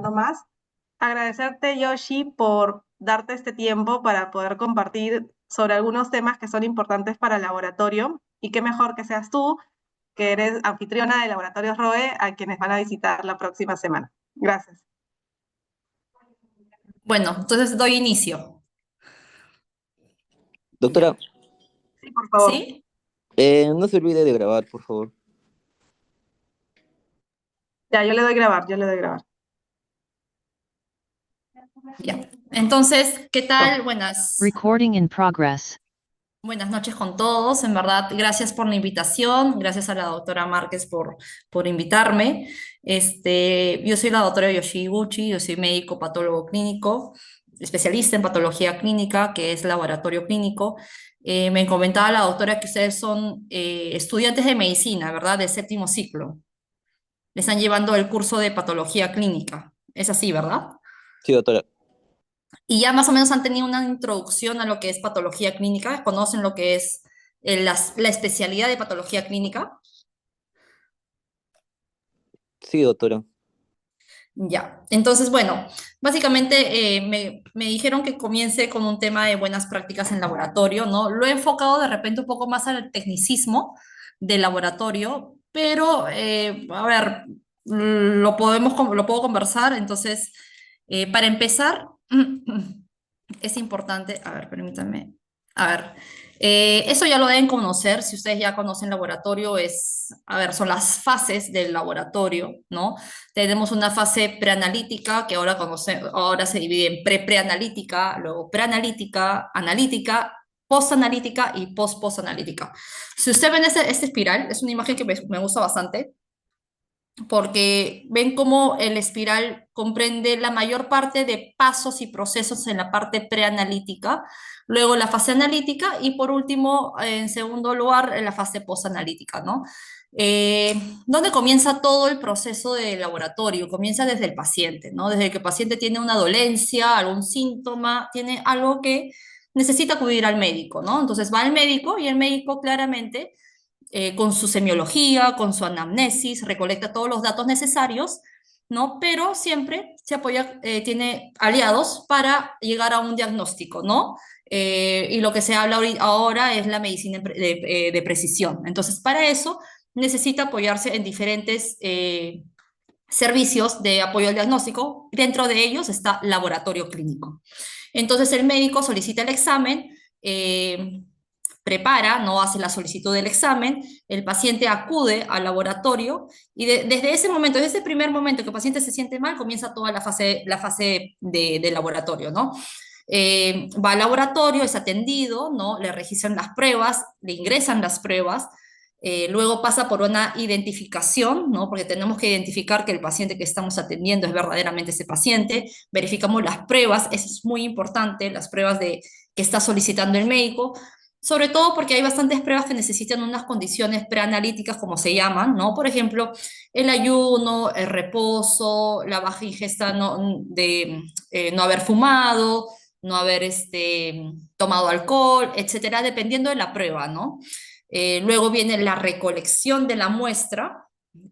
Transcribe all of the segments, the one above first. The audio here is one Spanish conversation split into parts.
conversando más. Agradecerte, Yoshi, por darte este tiempo para poder compartir sobre algunos temas que son importantes para el laboratorio. Y qué mejor que seas tú, que eres anfitriona de Laboratorios ROE, a quienes van a visitar la próxima semana. Gracias. Bueno, entonces doy inicio. Ya. Doctora, Sí, por favor. ¿Sí? no se olvide de grabar, por favor. Ya, yo le doy grabar, yo le doy grabar. Ya. Entonces, ¿qué tal? Recording in progress. Buenas noches con todos. En verdad, gracias por la invitación. Gracias a la doctora Márquez por invitarme. Yo soy la doctora Yoshi Iguchi, yo soy médico patólogo clínico, especialista en patología clínica, que es laboratorio clínico. Me comentaba la doctora que ustedes son estudiantes de medicina, ¿verdad? De séptimo ciclo. Le están llevando el curso de patología clínica. Es así, ¿verdad? Sí, doctora. Y ya más o menos han tenido una introducción a lo que es patología clínica, conocen lo que es la especialidad de patología clínica. Sí, doctora. Ya, entonces, bueno, básicamente me dijeron que comience con un tema de buenas prácticas en laboratorio, ¿no? Lo he enfocado de repente un poco más al tecnicismo del laboratorio, pero, a ver, lo puedo conversar, entonces, para empezar, es importante, a ver, permítanme, a ver, eso ya lo deben conocer, si ustedes ya conocen laboratorio, a ver, son las fases del laboratorio, ¿no? Tenemos una fase preanalítica, que ahora se divide en pre-preanalítica, luego preanalítica, analítica, postanalítica y post-postanalítica. Si ustedes ven esta espiral, es una imagen que me gusta bastante, porque ven cómo el espiral comprende la mayor parte de pasos y procesos en la parte preanalítica, luego la fase analítica y por último, en segundo lugar, en la fase postanalítica, ¿no? Eh, ¿Dónde comienza todo el proceso de laboratorio? Comienza desde el paciente, ¿no? Desde que el paciente tiene una dolencia, algún síntoma, tiene algo que necesita acudir al médico, ¿no? Entonces va al médico y el médico claramente con su semiología, con su anamnesis, recolecta todos los datos necesarios, ¿no? Pero siempre se apoya, tiene aliados para llegar a un diagnóstico, ¿no? Y lo que se habla ahora es la medicina de precisión. Entonces, para eso necesita apoyarse en diferentes servicios de apoyo al diagnóstico. Dentro de ellos está laboratorio clínico. Entonces, el médico solicita el examen, prepara, no hace la solicitud del examen, el paciente acude al laboratorio y desde ese momento, desde ese primer momento que el paciente se siente mal, comienza toda la fase de laboratorio, ¿no? Va al laboratorio, es atendido, ¿no? Le registran las pruebas, le ingresan las pruebas, luego pasa por una identificación, ¿no? Porque tenemos que identificar que el paciente que estamos atendiendo es verdaderamente ese paciente, verificamos las pruebas, eso es muy importante, las pruebas que está solicitando el médico, sobre todo porque hay bastantes pruebas que necesitan unas condiciones preanalíticas, como se llaman, ¿no? Por ejemplo, el ayuno, el reposo, la baja ingesta de no haber fumado, no haber tomado alcohol, etcétera, dependiendo de la prueba, ¿no? Luego viene la recolección de la muestra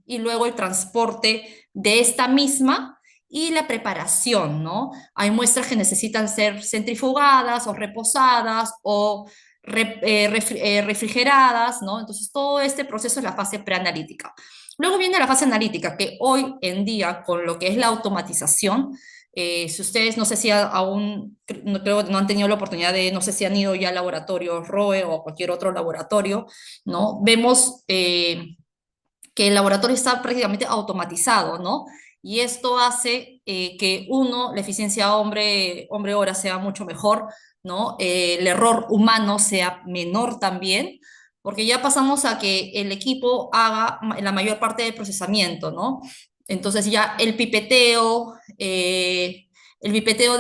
y luego el transporte de esta misma y la preparación, ¿no? Hay muestras que necesitan ser centrifugadas o reposadas o refrigeradas, ¿no? Entonces, todo este proceso es la fase preanalítica. Luego viene la fase analítica, que hoy en día, con lo que es la automatización, si ustedes, no sé si aún, no, creo que no han tenido la oportunidad de, no sé si han ido ya al laboratorio ROE o cualquier otro laboratorio, ¿no? Vemos que el laboratorio está prácticamente automatizado, ¿no? Y esto hace que la eficiencia hombre-hora sea mucho mejor, ¿no? El error humano sea menor también, porque ya pasamos a que el equipo haga la mayor parte del procesamiento, ¿no? Entonces ya el pipeteo de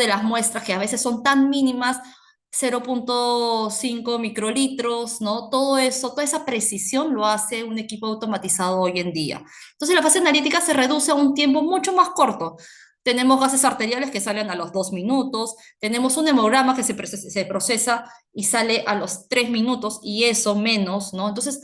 las muestras, que a veces son tan mínimas, 0,5 microlitros, ¿no? Todo eso, toda esa precisión lo hace un equipo automatizado hoy en día. Entonces la fase analítica se reduce a un tiempo mucho más corto. Tenemos gases arteriales que salen a los 2 minutos, tenemos un hemograma que se procesa y sale a los 3 minutos y eso menos, ¿no? Entonces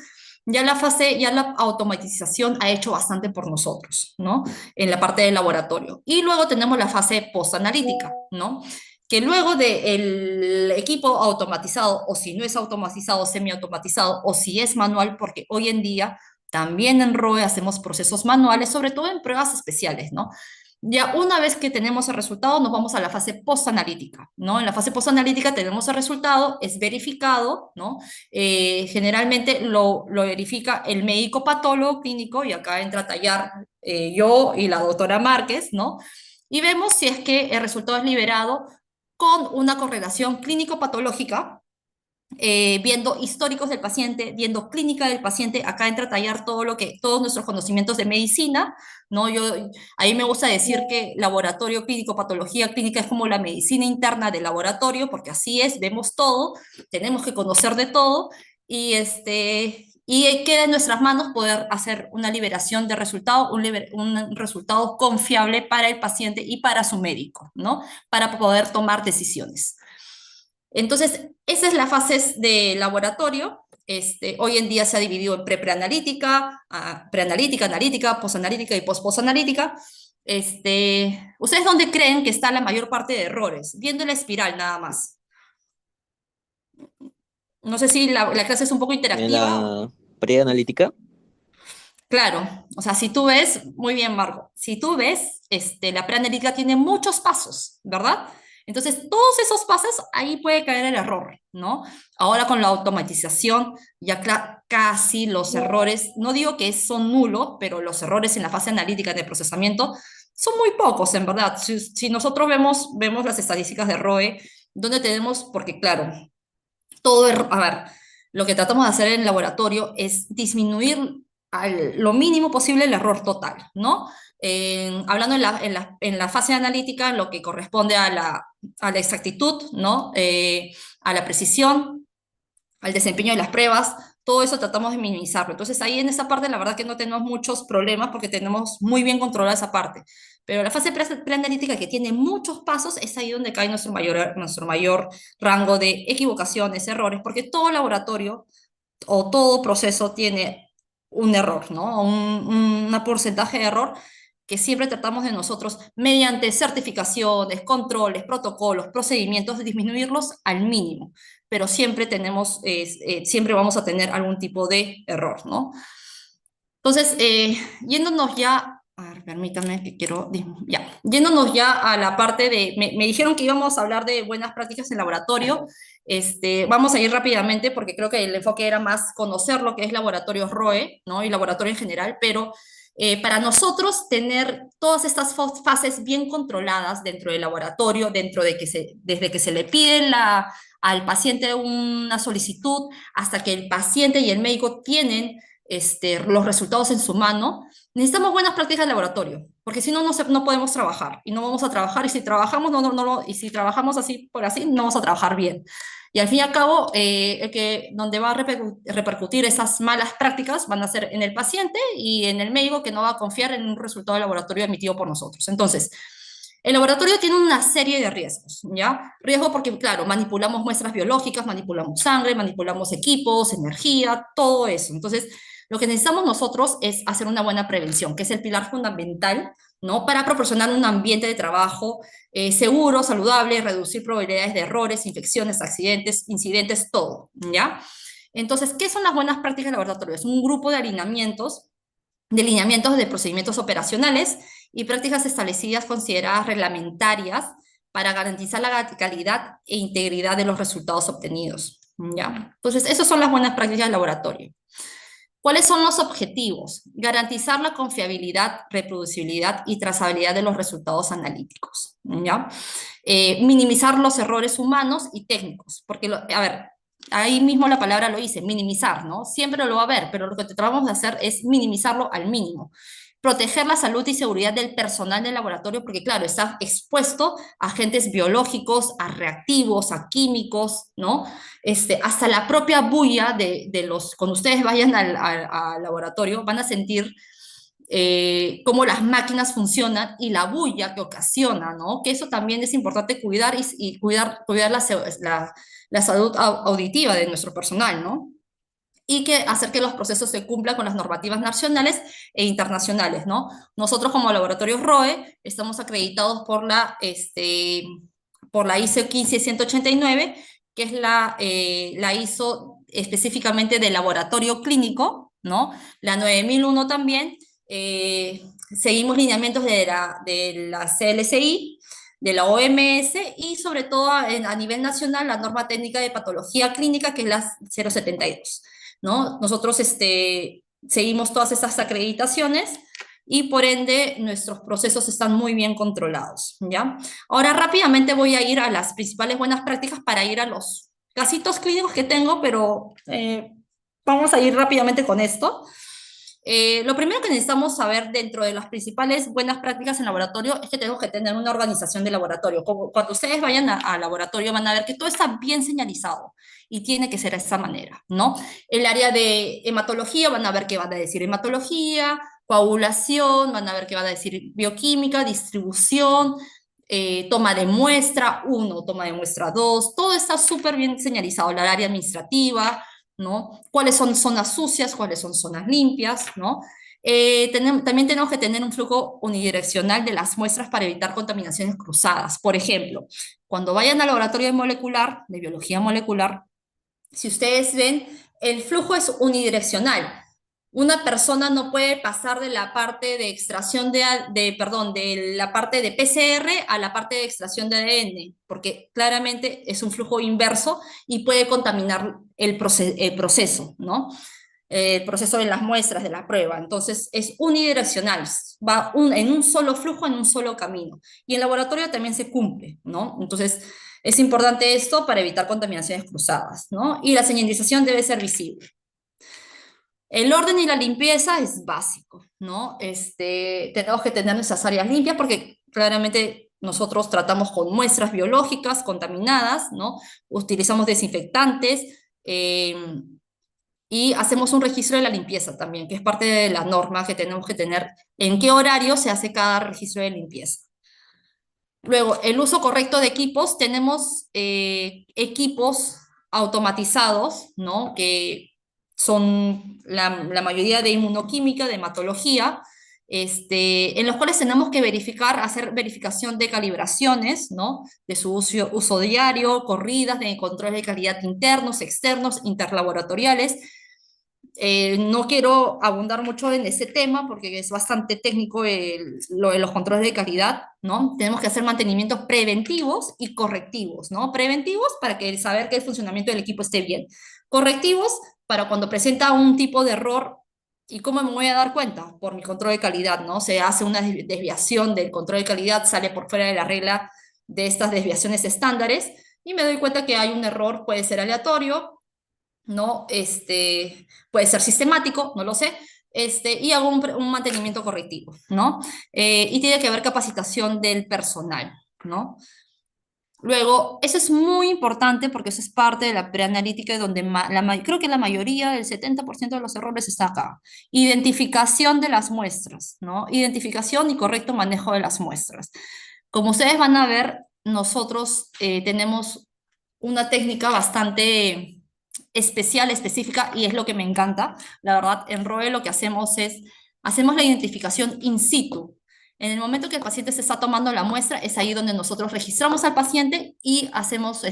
ya la automatización ha hecho bastante por nosotros, ¿no? En la parte del laboratorio. Y luego tenemos la fase postanalítica, ¿no? Que luego del equipo automatizado, o si no es automatizado, semiautomatizado, o si es manual, porque hoy en día también en ROE hacemos procesos manuales, sobre todo en pruebas especiales, ¿no? Ya una vez que tenemos el resultado, nos vamos a la fase postanalítica, ¿no? En la fase postanalítica tenemos el resultado, es verificado, ¿no? Generalmente lo verifica el médico patólogo clínico, y acá entra a tallar yo y la doctora Márquez, ¿no? Y vemos si es que el resultado es liberado con una correlación clínico-patológica, viendo históricos del paciente, viendo clínica del paciente. Acá entra a tallar todos nuestros conocimientos de medicina, ¿no? Ahí me gusta decir que laboratorio clínico, patología clínica es como la medicina interna del laboratorio, porque así es, vemos todo, tenemos que conocer de todo, y queda en nuestras manos poder hacer una liberación de resultado, un resultado confiable para el paciente y para su médico, ¿no? Para poder tomar decisiones. Entonces, esa es la fase de laboratorio. Hoy en día se ha dividido en preanalítica, preanalítica, analítica, posanalítica y posanalítica. ¿Ustedes dónde creen que está la mayor parte de errores? Viendo la espiral nada más. No sé si la clase es un poco En interactiva. la preanalítica, Claro, o sea, si tú ves, muy bien, Marco, si tú ves, la preanalítica tiene muchos pasos, ¿verdad? Entonces, todos esos pasos, ahí puede caer el error, ¿no? Ahora con la automatización, ya casi los errores, no digo que son nulos, pero los errores en la fase analítica de procesamiento son muy pocos, en verdad. Si nosotros vemos las estadísticas de ROE, donde tenemos, porque claro, a ver, lo que tratamos de hacer en el laboratorio es disminuir lo mínimo posible el error total, ¿no? Hablando en la fase analítica, lo que corresponde a la exactitud, ¿no? A la precisión, al desempeño de las pruebas, todo eso tratamos de minimizarlo. Entonces ahí en esa parte la verdad que no tenemos muchos problemas porque tenemos muy bien controlada esa parte. Pero la fase preanalítica, que tiene muchos pasos, es ahí donde cae nuestro mayor rango de equivocaciones, errores, porque todo laboratorio o todo proceso tiene un error, ¿no? Un porcentaje de error que siempre tratamos de nosotros, mediante certificaciones, controles, protocolos, procedimientos, de disminuirlos al mínimo, pero siempre vamos a tener algún tipo de error, ¿no? Entonces, yéndonos ya, a ver, permítanme que yéndonos ya a la parte me dijeron que íbamos a hablar de buenas prácticas en laboratorio. Vamos a ir rápidamente porque creo que el enfoque era más conocer lo que es laboratorios ROE, ¿no? Y laboratorio en general, pero para nosotros tener todas estas fases bien controladas dentro del laboratorio, desde que se le pide al paciente una solicitud hasta que el paciente y el médico tienen los resultados en su mano, necesitamos buenas prácticas de laboratorio, porque si no, no podemos trabajar, y no vamos a trabajar, y si trabajamos, y si trabajamos así por así, no vamos a trabajar bien. Y al fin y al cabo, donde va a repercutir esas malas prácticas van a ser en el paciente y en el médico, que no va a confiar en un resultado de laboratorio emitido por nosotros. Entonces, el laboratorio tiene una serie de riesgos, ¿ya? Riesgo porque, claro, manipulamos muestras biológicas, manipulamos sangre, manipulamos equipos, energía, todo eso. Entonces, lo que necesitamos nosotros es hacer una buena prevención, que es el pilar fundamental, ¿no? Para proporcionar un ambiente de trabajo seguro, saludable, reducir probabilidades de errores, infecciones, accidentes, incidentes, todo, ¿ya? Entonces, ¿qué son las buenas prácticas de laboratorio? Es un grupo de lineamientos de procedimientos operacionales y prácticas establecidas consideradas reglamentarias para garantizar la calidad e integridad de los resultados obtenidos, ¿ya? Entonces, esas son las buenas prácticas de laboratorio. ¿Cuáles son los objetivos? Garantizar la confiabilidad, reproducibilidad y trazabilidad de los resultados analíticos, ¿ya? Minimizar los errores humanos y técnicos, porque, a ver, ahí mismo la palabra lo dice, minimizar, ¿no? Siempre lo va a haber, pero lo que tratamos de hacer es minimizarlo al mínimo. Proteger la salud y seguridad del personal del laboratorio, porque claro, está expuesto a agentes biológicos, a reactivos, a químicos, ¿no? Hasta la propia bulla cuando ustedes vayan al laboratorio, van a sentir cómo las máquinas funcionan y la bulla que ocasiona, ¿no? Que eso también es importante cuidar y cuidar la salud auditiva de nuestro personal, ¿no? y que hacer que los procesos se cumplan con las normativas nacionales e internacionales, ¿no? Nosotros como laboratorios ROE estamos acreditados por la ISO 15189, que es la ISO específicamente de laboratorio clínico, ¿no? La 9001 también. Seguimos lineamientos de la CLCI, de la OMS y sobre todo a nivel nacional la norma técnica de patología clínica, que es la 072, ¿no? Nosotros seguimos todas estas acreditaciones y por ende nuestros procesos están muy bien controlados, ¿ya? Ahora rápidamente voy a ir a las principales buenas prácticas para ir a los casitos clínicos que tengo, pero vamos a ir rápidamente con esto. Lo primero que necesitamos saber dentro de las principales buenas prácticas en laboratorio es que tenemos que tener una organización de laboratorio. Cuando ustedes vayan al laboratorio van a ver que todo está bien señalizado y tiene que ser de esa manera, ¿no? El área de hematología van a ver que van a decir hematología, coagulación, van a ver que van a decir bioquímica, distribución, toma de muestra 1, toma de muestra 2, todo está súper bien señalizado. La área administrativa, ¿no? ¿Cuáles son zonas sucias? ¿Cuáles son zonas limpias? ¿No? También tenemos que tener un flujo unidireccional de las muestras para evitar contaminaciones cruzadas. Por ejemplo, cuando vayan al laboratorio de molecular, de biología molecular, si ustedes ven, el flujo es unidireccional. Una persona no puede pasar de la parte de extracción de la parte de PCR a la parte de extracción de ADN, porque claramente es un flujo inverso y puede contaminar el proceso, ¿no? El proceso de las muestras de la prueba. Entonces, es unidireccional, va en un solo flujo, en un solo camino. Y en laboratorio también se cumple, ¿no? Entonces, es importante esto para evitar contaminaciones cruzadas, ¿no? Y la señalización debe ser visible. El orden y la limpieza es básico, ¿no? Tenemos que tener nuestras áreas limpias porque claramente nosotros tratamos con muestras biológicas contaminadas, ¿no? Utilizamos desinfectantes y hacemos un registro de la limpieza también, que es parte de la norma que tenemos que tener en qué horario se hace cada registro de limpieza. Luego, el uso correcto de equipos. Tenemos equipos automatizados, ¿no? Que son la mayoría de inmunoquímica, de hematología, en los cuales tenemos que hacer verificación de calibraciones, ¿no? De su uso diario, corridas de control de calidad internos, externos, interlaboratoriales. No quiero abundar mucho en ese tema porque es bastante técnico lo de los controles de calidad, ¿no? Tenemos que hacer mantenimientos preventivos y correctivos, ¿no? Preventivos para saber que el funcionamiento del equipo esté bien. Correctivos para cuando presenta un tipo de error. ¿Y cómo me voy a dar cuenta? Por mi control de calidad, ¿no? Se hace una desviación del control de calidad, sale por fuera de la regla de estas desviaciones estándares y me doy cuenta que hay un error, puede ser aleatorio, ¿no? Puede ser sistemático, no lo sé, y hago un mantenimiento correctivo, ¿no? Y tiene que haber capacitación del personal, ¿no? Luego, eso es muy importante porque eso es parte de la preanalítica donde creo que la mayoría, el 70% de los errores está acá. Identificación de las muestras, ¿no? Identificación y correcto manejo de las muestras. Como ustedes van a ver, nosotros tenemos una técnica bastante especial, específica, y es lo que me encanta. La verdad, en ROE lo que hacemos hacemos la identificación in situ. En el momento que el paciente se está tomando la muestra, es ahí donde nosotros registramos al paciente y hacemos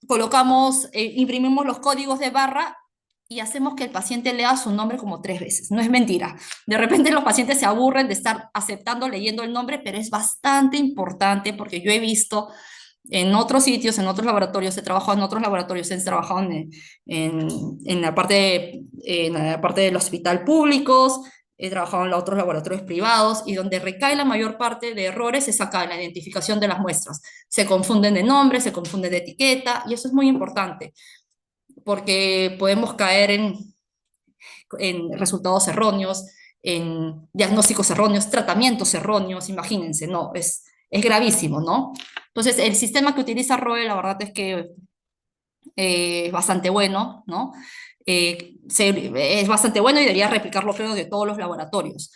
colocamos, imprimimos los códigos de barra y hacemos que el paciente lea su nombre como 3 veces. No es mentira. De repente los pacientes se aburren de estar aceptando, leyendo el nombre, pero es bastante importante porque yo he visto en otros sitios, en otros laboratorios, he trabajado en otros laboratorios, he trabajado en la parte del hospital públicos, he trabajado en otros laboratorios privados, y donde recae la mayor parte de errores es acá, en la identificación de las muestras. Se confunden de nombre, se confunden de etiqueta, y eso es muy importante, porque podemos caer en resultados erróneos, en diagnósticos erróneos, tratamientos erróneos, imagínense, no, es gravísimo, ¿no? Entonces, el sistema que utiliza ROE, la verdad es que es bastante bueno, ¿no? Es bastante bueno y debería replicarlo, creo, de todos los laboratorios.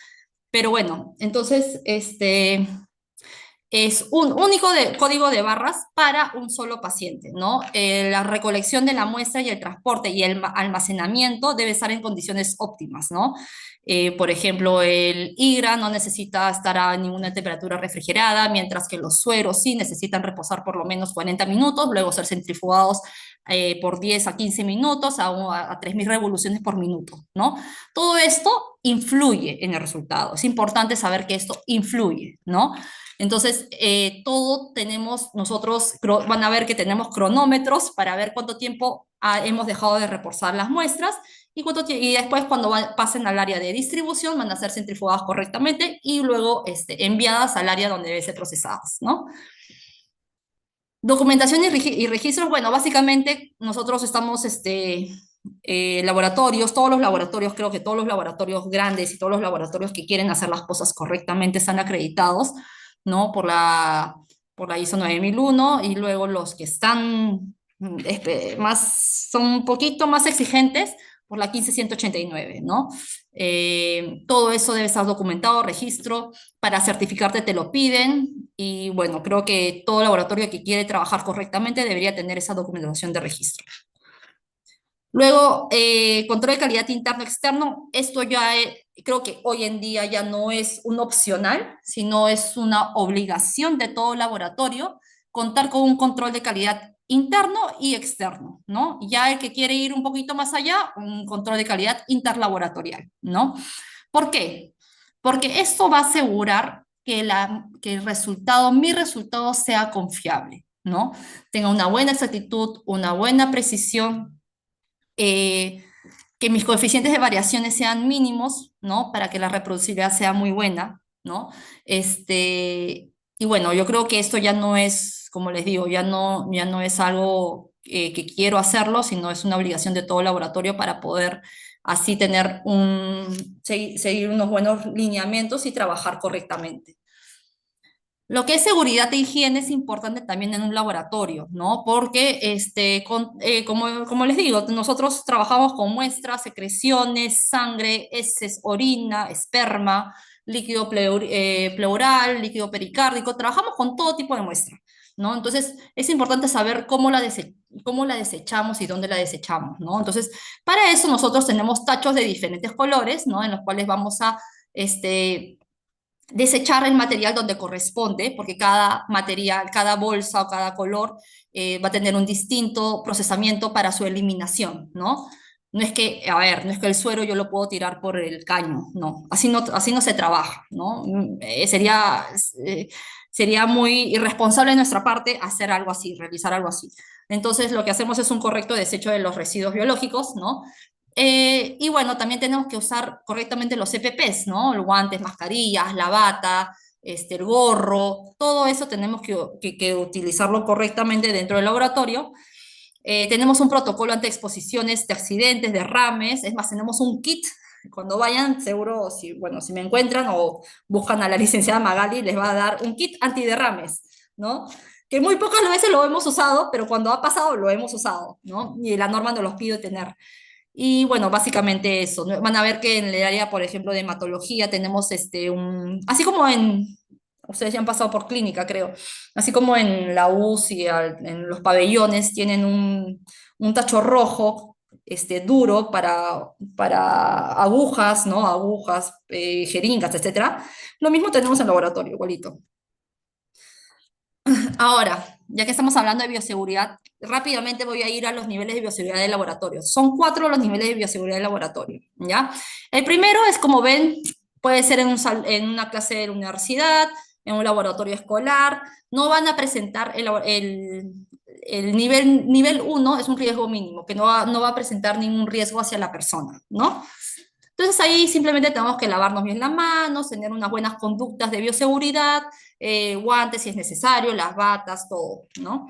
Pero bueno, entonces, es un único código de barras para un solo paciente, ¿no? La recolección de la muestra y el transporte y el almacenamiento debe estar en condiciones óptimas, ¿no? Por ejemplo, el IGRA no necesita estar a ninguna temperatura refrigerada, mientras que los sueros sí necesitan reposar por lo menos 40 minutos, luego ser centrifugados por 10 a 15 minutos a 3.000 revoluciones por minuto, ¿no? Todo esto influye en el resultado. Es importante saber que esto influye, ¿no? Entonces, todo tenemos, nosotros van a ver que tenemos cronómetros para ver cuánto tiempo hemos dejado de reposar las muestras y después cuando pasen al área de distribución van a ser centrifugadas correctamente y luego enviadas al área donde deben ser procesadas, ¿no? Documentación y registros, bueno, básicamente nosotros estamos, laboratorios, todos los laboratorios, creo que todos los laboratorios grandes y todos los laboratorios que quieren hacer las cosas correctamente están acreditados, ¿no? Por la ISO 9001 y luego los que están son un poquito más exigentes por la 15189, ¿no? Todo eso debe estar documentado, registro, para certificarte te lo piden y bueno, creo que todo laboratorio que quiere trabajar correctamente debería tener esa documentación de registro. Luego, control de calidad interno-externo, esto ya creo que hoy en día ya no es un opcional, sino es una obligación de todo laboratorio contar con un control de calidad interno y externo, ¿no? Ya el que quiere ir un poquito más allá, un control de calidad interlaboratorial, ¿no? ¿Por qué? Porque esto va a asegurar que el resultado, mi resultado sea confiable, ¿no? Tenga una buena exactitud, una buena precisión, que mis coeficientes de variaciones sean mínimos, ¿no? Para que la reproducibilidad sea muy buena, ¿no? Y bueno, yo creo que esto ya no es, como les digo, ya no es algo que quiero hacerlo, sino es una obligación de todo laboratorio para poder así tener seguir unos buenos lineamientos y trabajar correctamente. Lo que es seguridad e higiene es importante también en un laboratorio, ¿no? Porque, como les digo, nosotros trabajamos con muestras, secreciones, sangre, heces, orina, esperma, líquido pleural, líquido pericárdico, trabajamos con todo tipo de muestra, ¿no? Entonces, es importante saber cómo la desechamos y dónde la desechamos, ¿no? Entonces, para eso nosotros tenemos tachos de diferentes colores, ¿no? En los cuales vamos a, desechar el material donde corresponde, porque cada material, cada bolsa o cada color va a tener un distinto procesamiento para su eliminación, ¿no? No es que, a ver, no es que el suero yo lo puedo tirar por el caño, no, así no se trabaja, ¿no? Sería muy irresponsable de nuestra parte hacer algo así, realizar algo así. Entonces, lo que hacemos es un correcto desecho de los residuos biológicos, ¿no? Y bueno, también tenemos que usar correctamente los EPPs, ¿no? Los guantes, mascarillas, la bata, el gorro, todo eso tenemos que utilizarlo correctamente dentro del laboratorio. Tenemos un protocolo ante exposiciones de accidentes, derrames, es más, tenemos un kit. Cuando vayan, seguro, bueno, si me encuentran o buscan a la licenciada Magali, les va a dar un kit antiderrames, ¿no? Que muy pocas veces lo hemos usado, pero cuando ha pasado lo hemos usado, ¿no? Y la norma nos los pide tener. Y bueno, básicamente eso. Van a ver que en el área, por ejemplo, de hematología tenemos así como ustedes ya han pasado por clínica, creo, así como en la UCI, en los pabellones, tienen un tacho rojo, duro para agujas, ¿no? Agujas, jeringas, etcétera. Lo mismo tenemos en el laboratorio, igualito. Ahora, ya que estamos hablando de bioseguridad, rápidamente voy a ir a los niveles de bioseguridad del laboratorio. Son 4 los niveles de bioseguridad del laboratorio, ¿ya? El primero es, como ven, puede ser en una clase de la universidad, en un laboratorio escolar. No van a presentar el nivel 1, es un riesgo mínimo, que no va a presentar ningún riesgo hacia la persona, ¿no? Entonces ahí simplemente tenemos que lavarnos bien las manos, tener unas buenas conductas de bioseguridad, guantes si es necesario, las batas, todo, ¿no?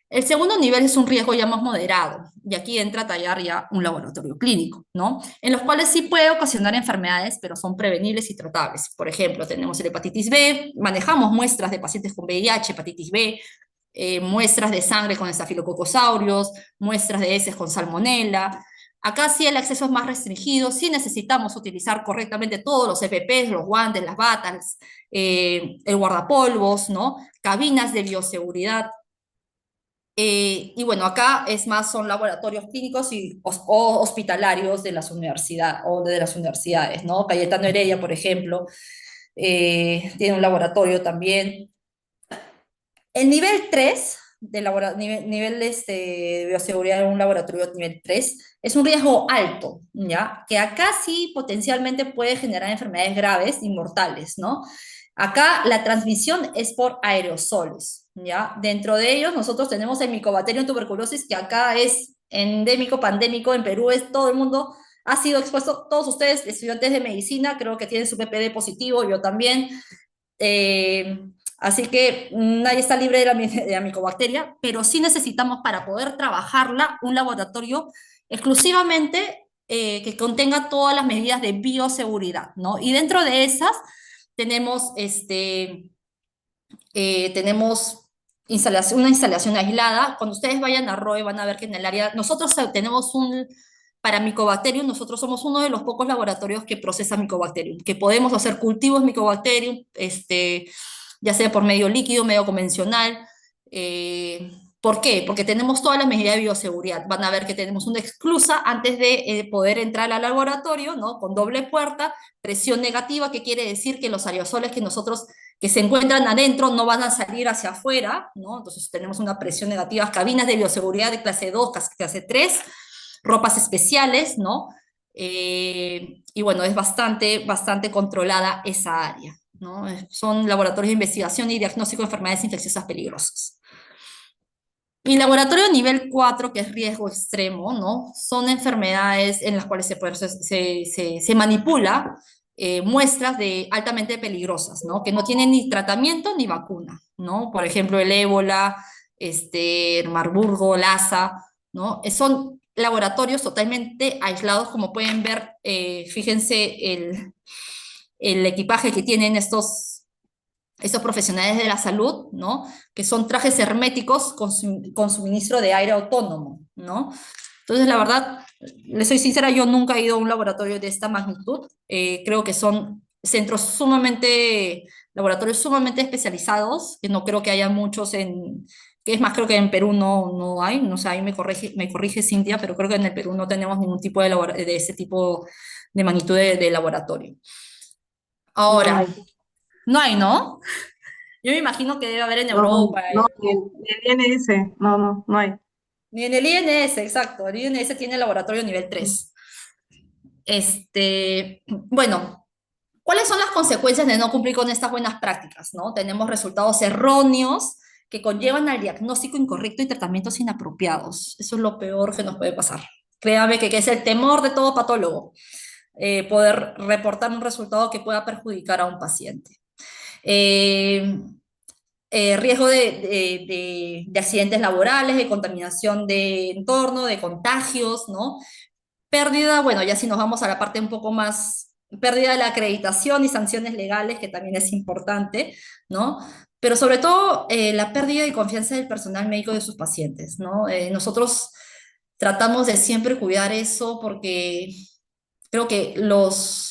El segundo nivel es un riesgo ya más moderado, y aquí entra a tallar ya un laboratorio clínico, ¿no? En los cuales sí puede ocasionar enfermedades, pero son prevenibles y tratables. Por ejemplo, tenemos el hepatitis B, manejamos muestras de pacientes con VIH, hepatitis B, muestras de sangre con estafilococcus aureus, muestras de heces con salmonela. Acá sí el acceso es más restringido, sí necesitamos utilizar correctamente todos los EPPs, los guantes, las batas, el guardapolvos, ¿no? Cabinas de bioseguridad. Y bueno, acá es más, son laboratorios clínicos o hospitalarios de las universidades, o de las universidades, ¿no? Cayetano Heredia, por ejemplo, tiene un laboratorio también. El nivel 3 nivel de bioseguridad en un laboratorio nivel 3 es un riesgo alto, ¿ya? Que acá sí potencialmente puede generar enfermedades graves y mortales, ¿no? Acá la transmisión es por aerosoles, ¿ya? Dentro de ellos nosotros tenemos el Mycobacterium tuberculosis, que acá es endémico, pandémico, en Perú es todo el mundo ha sido expuesto, todos ustedes estudiantes de medicina creo que tienen su PPD positivo, yo también, eh, así que nadie está libre de la micobacteria, pero sí necesitamos para poder trabajarla un laboratorio exclusivamente que contenga todas las medidas de bioseguridad, ¿no? Y dentro de esas tenemos, tenemos una instalación aislada. Cuando ustedes vayan a ROE van a ver que en el área, nosotros tenemos para Mycobacterium, nosotros somos uno de los pocos laboratorios que procesa Mycobacterium, que podemos hacer cultivos Mycobacterium, ya sea por medio líquido, medio convencional. ¿Por qué? Porque tenemos todas las medidas de bioseguridad. Van a ver que tenemos una exclusa antes de poder entrar al laboratorio, ¿no? Con doble puerta, presión negativa, que quiere decir que los aerosoles que se encuentran adentro no van a salir hacia afuera, ¿no? Entonces tenemos una presión negativa, cabinas de bioseguridad de clase 2, clase 3, ropas especiales, ¿no? Y bueno, es bastante controlada esa área, ¿no? Son laboratorios de investigación y diagnóstico de enfermedades infecciosas peligrosas. Y laboratorio nivel 4, que es riesgo extremo, ¿no? Son enfermedades en las cuales se manipula muestras de altamente peligrosas, ¿no? Que no tienen ni tratamiento ni vacuna, ¿no? Por ejemplo, el ébola, el Marburgo, Lassa, ¿no? Son laboratorios totalmente aislados, como pueden ver, fíjense el equipaje que tienen estos profesionales de la salud, ¿no? Que son trajes herméticos con suministro de aire autónomo, ¿no? Entonces, la verdad, les soy sincera, yo nunca he ido a un laboratorio de esta magnitud. Creo que son laboratorios sumamente especializados, que no creo que haya muchos que es más, creo que en Perú no hay, no sé, ahí me corrige Cintia, pero creo que en el Perú no tenemos ningún tipo de ese tipo de magnitud de laboratorio. No, no Ahora, hay. no hay, ¿no? Yo me imagino que debe haber en No, Europa, no, ni en INS, no hay. ni en el INS, exacto. El INS tiene laboratorio nivel 3. Bueno, ¿cuáles son las consecuencias de no cumplir con estas buenas prácticas, no? Tenemos resultados erróneos que conllevan al diagnóstico incorrecto y tratamientos inapropiados. Eso es lo peor que nos puede pasar. Créame que es el temor de todo patólogo, poder reportar un resultado que pueda perjudicar a un paciente. Eh, Riesgo de accidentes laborales, de contaminación de entorno, de contagios, ¿no? Pérdida, bueno, ya si nos vamos a la parte un poco más, pérdida de la acreditación y sanciones legales, que también es importante, ¿no? Pero sobre todo la pérdida de confianza del personal médico de sus pacientes, ¿no? Nosotros tratamos de siempre cuidar eso porque creo que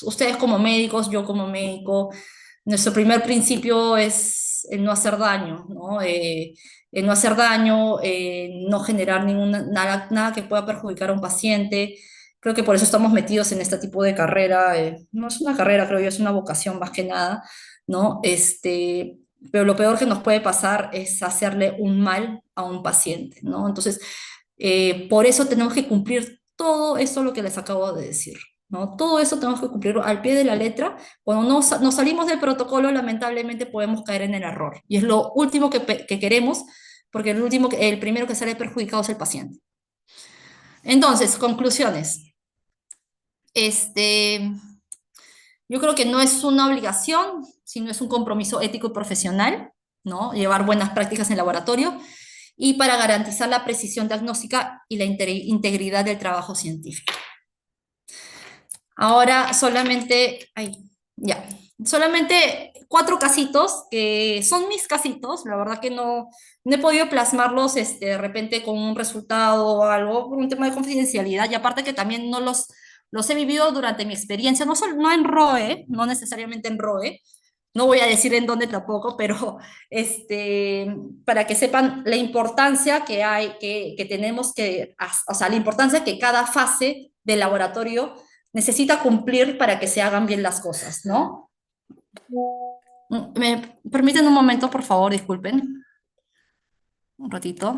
ustedes como médicos, yo como médico, nuestro primer principio es el no hacer daño, ¿no? El no hacer daño, no generar nada que pueda perjudicar a un paciente. Creo que por eso estamos metidos en este tipo de carrera. No es una carrera, creo yo, es una vocación más que nada, ¿no? Pero lo peor que nos puede pasar es hacerle un mal a un paciente, ¿no? Entonces, por eso tenemos que cumplir todo esto lo que les acabo de decir, ¿no? Todo eso tenemos que cumplir al pie de la letra. Cuando nos salimos del protocolo, lamentablemente podemos caer en el error. Y es lo último que queremos, porque el primero que sale perjudicado es el paciente. Entonces, conclusiones. Yo creo que no es una obligación, sino es un compromiso ético y profesional, ¿no? Llevar buenas prácticas en laboratorio y para garantizar la precisión diagnóstica y la integridad del trabajo científico. Ahora solamente 4 casitos que son mis casitos, la verdad que no he podido plasmarlos de repente con un resultado o algo por un tema de confidencialidad, y aparte que también no los he vivido durante mi experiencia, no en ROE, no necesariamente en ROE, no voy a decir en dónde tampoco, pero para que sepan la importancia que hay, que tenemos que, o sea, la importancia que cada fase del laboratorio necesita cumplir para que se hagan bien las cosas, ¿no? ¿Me permiten un momento, por favor? Disculpen. Un ratito.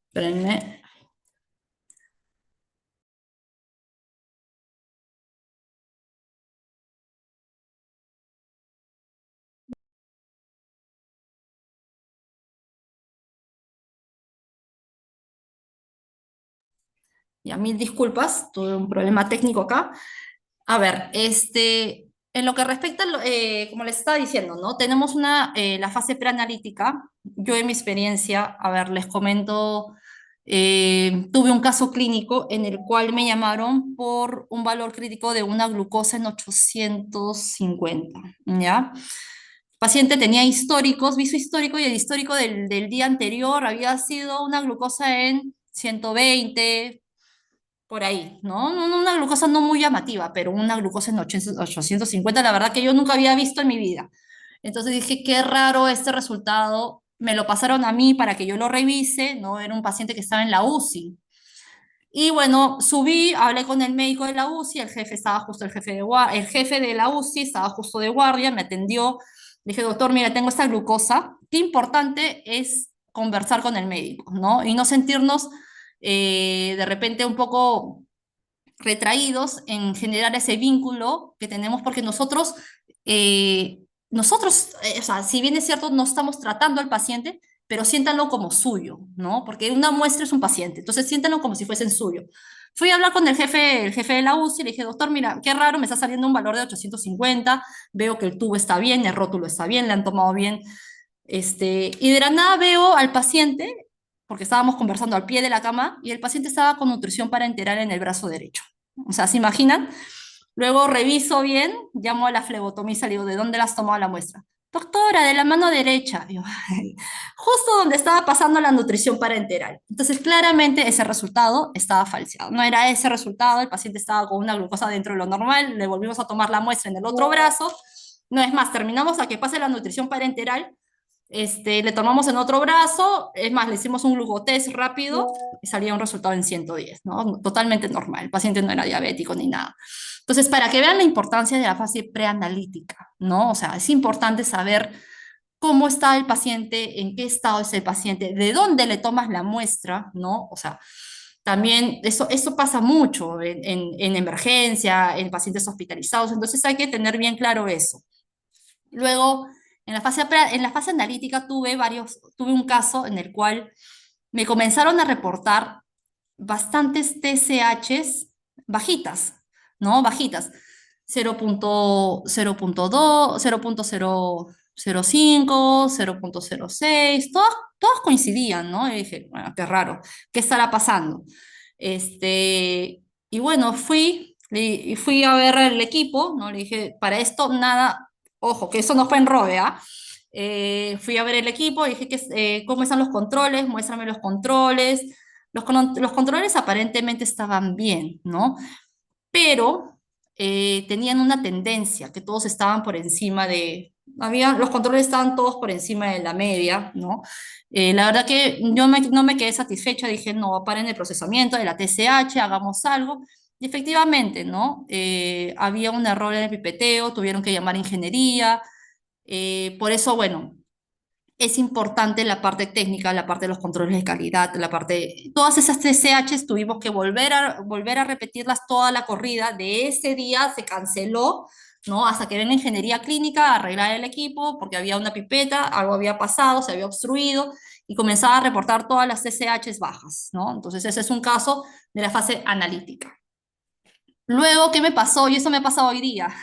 Espérenme. Ya, mil disculpas, tuve un problema técnico acá. A ver, en lo que respecta, como les estaba diciendo, ¿no? Tenemos la fase preanalítica. Yo en mi experiencia, a ver, les comento, tuve un caso clínico en el cual me llamaron por un valor crítico de una glucosa en 850, ¿ya? El paciente tenía históricos, vi su histórico, y el histórico del día anterior había sido una glucosa en 120, por ahí, ¿no? Una glucosa no muy llamativa, pero una glucosa en 850, la verdad que yo nunca había visto en mi vida. Entonces dije, qué raro este resultado. Me lo pasaron a mí para que yo lo revise, ¿no? Era un paciente que estaba en la UCI. Y bueno, subí, hablé con el médico de la UCI, el jefe estaba justo, el jefe de la UCI estaba justo de guardia, me atendió. Dije, doctor, mira, tengo esta glucosa. Qué importante es conversar con el médico, ¿no? Y no sentirnos de repente un poco retraídos en generar ese vínculo que tenemos, porque o sea, si bien es cierto, no estamos tratando al paciente, pero siéntanlo como suyo, ¿no? Porque una muestra es un paciente, entonces siéntanlo como si fuesen suyo. Fui a hablar con el jefe de la UCI, y le dije, doctor, mira, qué raro, me está saliendo un valor de 850, veo que el tubo está bien, el rótulo está bien, le han tomado bien, y de la nada veo al paciente, porque estábamos conversando al pie de la cama, y el paciente estaba con nutrición parenteral en el brazo derecho. O sea, ¿se imaginan? Luego reviso bien, llamo a la flebotomista, le digo, ¿de dónde las tomado la muestra? Doctora, de la mano derecha. Y yo, justo donde estaba pasando la nutrición parenteral. Entonces, claramente ese resultado estaba falseado. No era ese resultado, el paciente estaba con una glucosa dentro de lo normal, le volvimos a tomar la muestra en el otro brazo. No es más, terminamos a que pase la nutrición parenteral, le tomamos en otro brazo, es más, le hicimos un glucotest rápido y salía un resultado en 110, ¿no? Totalmente normal, el paciente no era diabético ni nada. Entonces, para que vean la importancia de la fase preanalítica, ¿no? O sea, es importante saber cómo está el paciente, en qué estado es el paciente, de dónde le tomas la muestra, ¿no? O sea, también eso pasa mucho en emergencia, en pacientes hospitalizados, entonces hay que tener bien claro eso. Luego, en la fase analítica tuve un caso en el cual me comenzaron a reportar bastantes TSHs bajitas, ¿no? Bajitas. 0.2, 0.005, 0.06, todas coincidían, ¿no? Y dije, bueno, qué raro, ¿qué estará pasando? Y bueno, fui a ver el equipo, ¿no? Le dije, para esto nada, ojo, que eso no fue en RODE, ¿ah? Fui a ver el equipo, dije, ¿cómo están los controles? Muéstrame los controles. Los controles aparentemente estaban bien, ¿no? Pero tenían una tendencia, que todos estaban por encima los controles estaban todos por encima de la media, ¿no? La verdad que yo no me quedé satisfecha, dije, no, paren el procesamiento de la TSH, hagamos algo. Y efectivamente, ¿no? Había un error en el pipeteo, tuvieron que llamar a ingeniería. Por eso, bueno, es importante la parte técnica, la parte de los controles de calidad, todas esas TSHs tuvimos que volver a repetirlas toda la corrida. De ese día se canceló, ¿no? Hasta que venga ingeniería clínica a arreglar el equipo, porque había una pipeta, algo había pasado, se había obstruido, y comenzaba a reportar todas las TSHs bajas, ¿no? Entonces ese es un caso de la fase analítica. Luego, ¿qué me pasó? Y eso me ha pasado hoy día.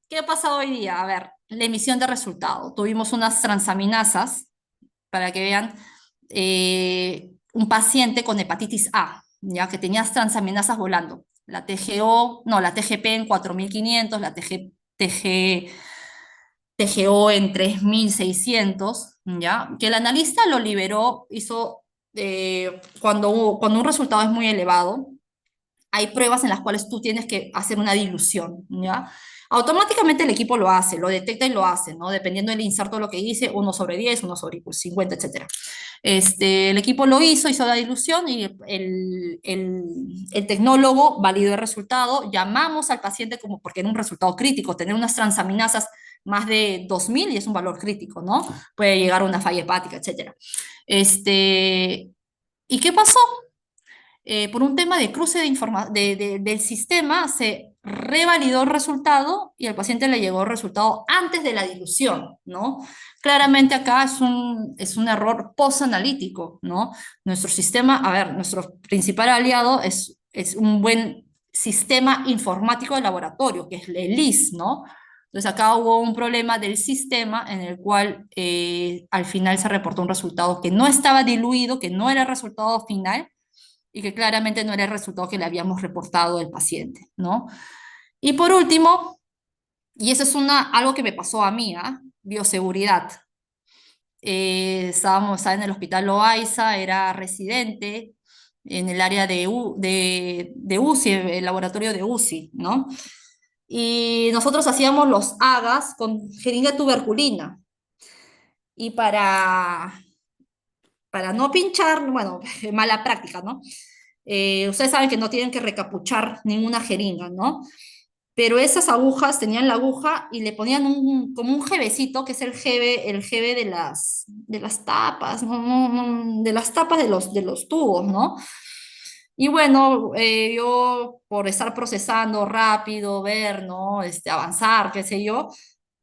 ¿Qué ha pasado hoy día? A ver, la emisión de resultado. Tuvimos unas transaminasas, para que vean, un paciente con hepatitis A, ya que tenía transaminasas volando. la TGO, no, la TGP en 4.500, la TGO en 3.600, ¿ya? Que el analista lo liberó, hizo, cuando un resultado es muy elevado, hay pruebas en las cuales tú tienes que hacer una dilución, ¿ya? Automáticamente el equipo lo hace, lo detecta y lo hace, ¿no? Dependiendo del inserto lo que dice, 1/10, 1/50, etcétera. El equipo lo hizo la dilución y el tecnólogo validó el resultado. Llamamos al paciente como porque era un resultado crítico, tener unas transaminasas más de 2.000 y es un valor crítico, ¿no? Puede llegar a una falla hepática, etcétera. ¿Y qué pasó? Por un tema de cruce del sistema, se revalidó el resultado y al paciente le llegó el resultado antes de la dilución, ¿no? Claramente acá es un error post-analítico, ¿no? Nuestro sistema, a ver, nuestro principal aliado es un buen sistema informático de laboratorio, que es el ELIS, ¿no? Entonces acá hubo un problema del sistema en el cual al final se reportó un resultado que no estaba diluido, que no era el resultado final, y que claramente no era el resultado que le habíamos reportado al paciente, ¿no? Y por último, y eso es algo que me pasó a mí, ¿ah? Bioseguridad. Estaba en el hospital Loaiza, era residente en el área de UCI, el laboratorio de UCI, ¿no? Y nosotros hacíamos los AGAs con jeringa tuberculina. Y para no pinchar, bueno, mala práctica, ¿no? Ustedes saben que no tienen que recapuchar ninguna jeringa, ¿no? Pero esas agujas, tenían la aguja y le ponían como un jevecito, que es el jeve de las tapas, ¿no? De las tapas de los tubos, ¿no? Y bueno, yo por estar procesando rápido, ver, ¿no? Avanzar, qué sé yo,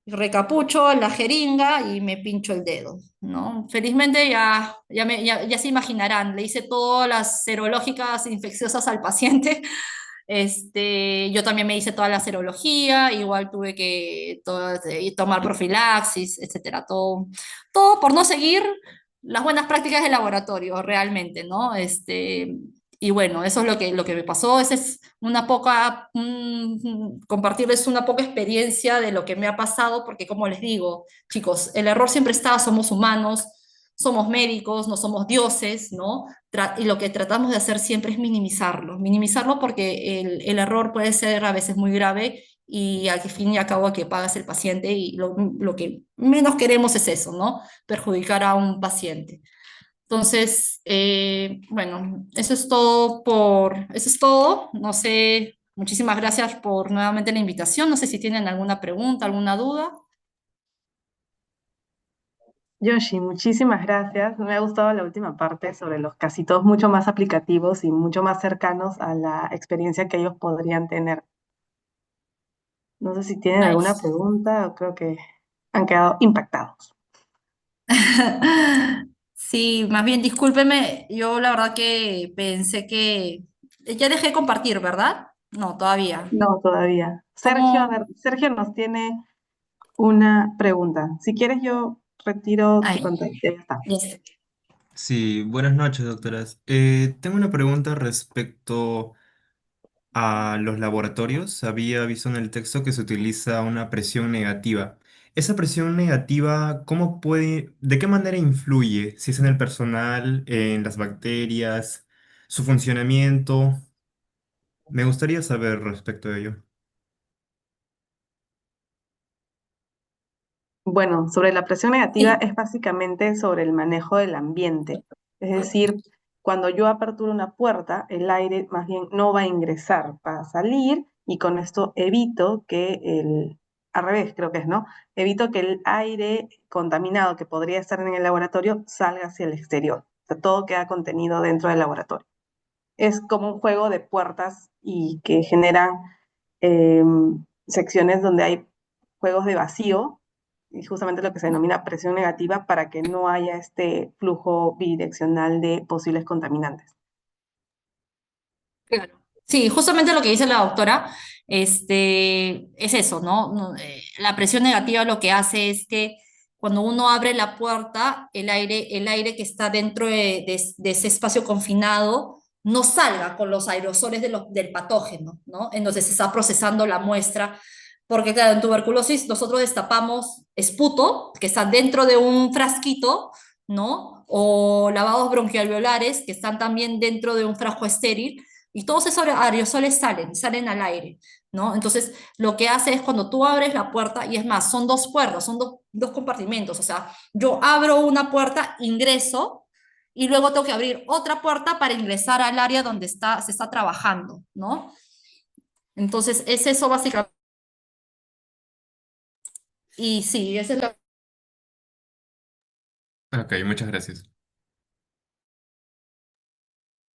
recapucho la jeringa y me pincho el dedo, ¿no? Felizmente ya se imaginarán, le hice todas las serológicas infecciosas al paciente. Yo también me hice toda la serología, igual tuve que tomar profilaxis, etcétera, todo por no seguir las buenas prácticas de laboratorio, realmente, ¿no? Y bueno, eso es lo que me pasó. Esa es compartirles una poca experiencia de lo que me ha pasado, porque como les digo, chicos, el error siempre está, somos humanos, somos médicos, no somos dioses, ¿no? Y lo que tratamos de hacer siempre es minimizarlo porque el error puede ser a veces muy grave y al fin y al cabo que pagas el paciente y lo que menos queremos es eso, ¿no? Perjudicar a un paciente. Entonces, bueno, eso es todo. No sé, muchísimas gracias por nuevamente la invitación. No sé si tienen alguna pregunta, alguna duda. Yoshi, muchísimas gracias. Me ha gustado la última parte sobre los casitos mucho más aplicativos y mucho más cercanos a la experiencia que ellos podrían tener. No sé si tienen alguna Nice. pregunta o creo que han quedado impactados. Sí, más bien discúlpeme, yo la verdad que pensé que ya dejé de compartir, ¿verdad? No, todavía. No, todavía. Sergio, a ¿Cómo? ver, Sergio nos tiene una pregunta. Si quieres, yo retiro tu Ay, pantalla. Ya está. ya está. Sí, buenas noches, doctoras. Tengo una pregunta respecto a los laboratorios. Había visto en el texto que se utiliza una presión negativa. Esa presión negativa, de qué manera influye? Si es en el personal, en las bacterias, su funcionamiento. Me gustaría saber respecto de ello. Bueno, sobre la presión negativa Sí, es básicamente sobre el manejo del ambiente. Es decir, cuando yo aperturo una puerta, el aire más bien no va a ingresar, va a salir y con esto evito al revés creo que es, ¿no? Evito que el aire contaminado que podría estar en el laboratorio salga hacia el exterior. O sea, todo queda contenido dentro del laboratorio. Es como un juego de puertas y que generan secciones donde hay juegos de vacío y justamente lo que se denomina presión negativa para que no haya este flujo bidireccional de posibles contaminantes. claro. Sí, justamente lo que dice la doctora, es eso, ¿no? La presión negativa lo que hace es que cuando uno abre la puerta, el aire que está dentro de ese espacio confinado no salga con los aerosoles del patógeno, ¿no? Entonces se está procesando la muestra, porque claro, en tuberculosis nosotros destapamos esputo, que está dentro de un frasquito, ¿no? O lavados bronquialveolares, que están también dentro de un frasco estéril, y todos esos aerosoles salen al aire, ¿no? Entonces, lo que hace es cuando tú abres la puerta, y es más, son dos puertas, son dos compartimentos, o sea, yo abro una puerta, ingreso, y luego tengo que abrir otra puerta para ingresar al área donde se está trabajando, ¿no? Entonces, es eso básicamente. Y sí, esa es la... Ok, muchas gracias.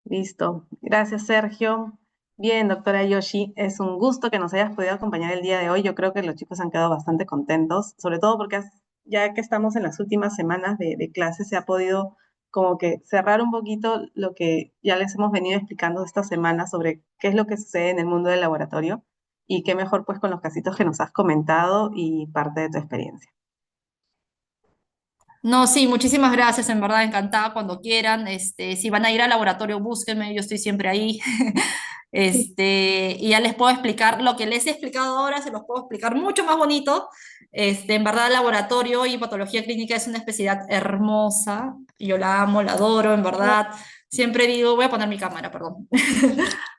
Listo. Gracias, Sergio. Bien, doctora Yoshi, es un gusto que nos hayas podido acompañar el día de hoy. Yo creo que los chicos han quedado bastante contentos, sobre todo porque ya que estamos en las últimas semanas de clase, se ha podido como que cerrar un poquito lo que ya les hemos venido explicando esta semana sobre qué es lo que sucede en el mundo del laboratorio y qué mejor pues con los casitos que nos has comentado y parte de tu experiencia. No, sí, muchísimas gracias, en verdad, encantada cuando quieran. Si van a ir al laboratorio, búsquenme, yo estoy siempre ahí. Y ya les puedo explicar lo que les he explicado ahora, se los puedo explicar mucho más bonito. En verdad, el laboratorio y patología clínica es una especialidad hermosa. Yo la amo, la adoro, en verdad. Siempre digo, voy a poner mi cámara, perdón.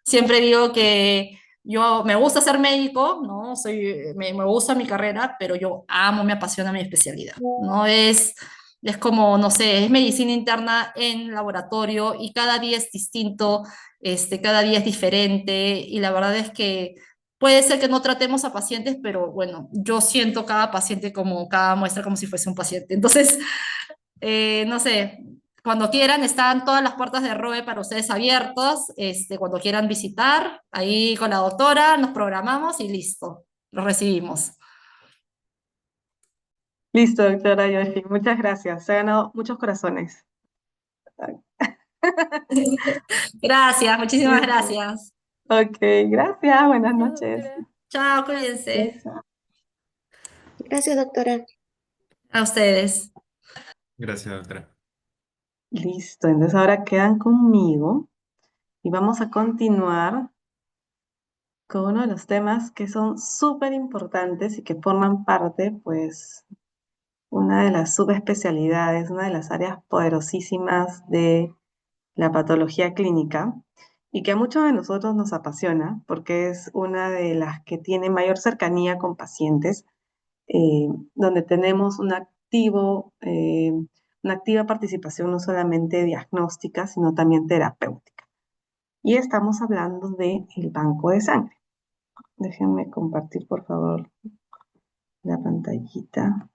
Siempre digo que yo me gusta ser médico, ¿no? Me gusta mi carrera, pero yo amo, me apasiona mi especialidad, ¿no? Es como, no sé, es medicina interna en laboratorio y cada día es distinto, cada día es diferente y la verdad es que puede ser que no tratemos a pacientes, pero bueno, yo siento cada paciente como, cada muestra como si fuese un paciente. Entonces, no sé, cuando quieran, están todas las puertas de ROE para ustedes abiertas, cuando quieran visitar, ahí con la doctora nos programamos y listo, los recibimos. Listo, doctora Yoshi, muchas gracias. Se ha ganado muchos corazones. Gracias, muchísimas Listo. gracias. Ok, gracias. Buenas Gracias, noches. doctora. Chao, cuídense. Gracias, doctora. A ustedes. Gracias, doctora. Listo, entonces ahora quedan conmigo y vamos a continuar con uno de los temas que son súper importantes y que forman parte, pues, una de las subespecialidades, una de las áreas poderosísimas de la patología clínica y que a muchos de nosotros nos apasiona porque es una de las que tiene mayor cercanía con pacientes, donde tenemos una activa participación no solamente diagnóstica, sino también terapéutica. Y estamos hablando del banco de sangre. Déjenme compartir, por favor, la pantallita.